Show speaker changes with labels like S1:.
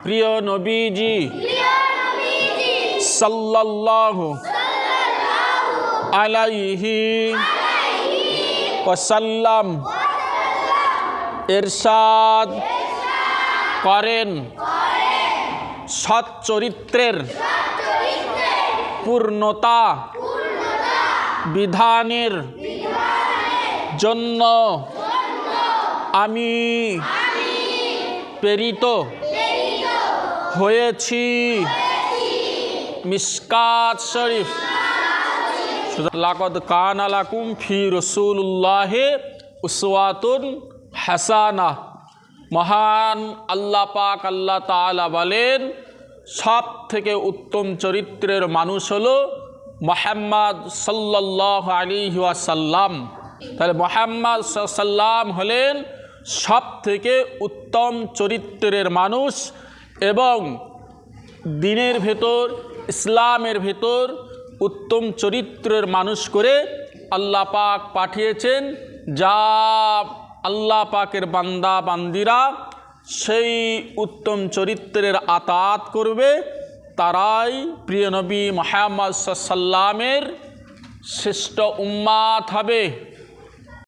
S1: প্রিয় নবীজি সাল্লাল্লাহু আলাইহি ওয়াসাল্লাম ইরশাদ করেন, সৎ চরিত্রের পূর্ণতা বিধানের জন্য আমি প্রেরিত হয়েছি। মিশকাত শরীফ। লাকাদ কানা লাকুম ফি রাসূলিল্লাহি উসওয়াতুন হাসানাহ। মহান আল্লাহ পাক আল্লাহ তাআলা বলেন, সব থেকে উত্তম চরিত্রের মানুষ হলো মুহাম্মদ সাল্লাল্লাহু আলাইহি ওয়াসাল্লাম। তাহলে মুহাম্মদ সাল্লাম হলেন সব থেকে উত্তম চরিত্রের মানুষ এবং দ্বীনের ভেতর, ইসলামের ভেতর উত্তম চরিত্রের মানুষ করে আল্লাহ পাক পাঠিয়েছেন। যা আল্লাহ পাকের বান্দা বান্দিরা সেই উত্তম চরিত্রের আতাত করবে, তারাই প্রিয় নবী মুহাম্মদ সাল্লামের শ্রেষ্ঠ উম্মাত হবে।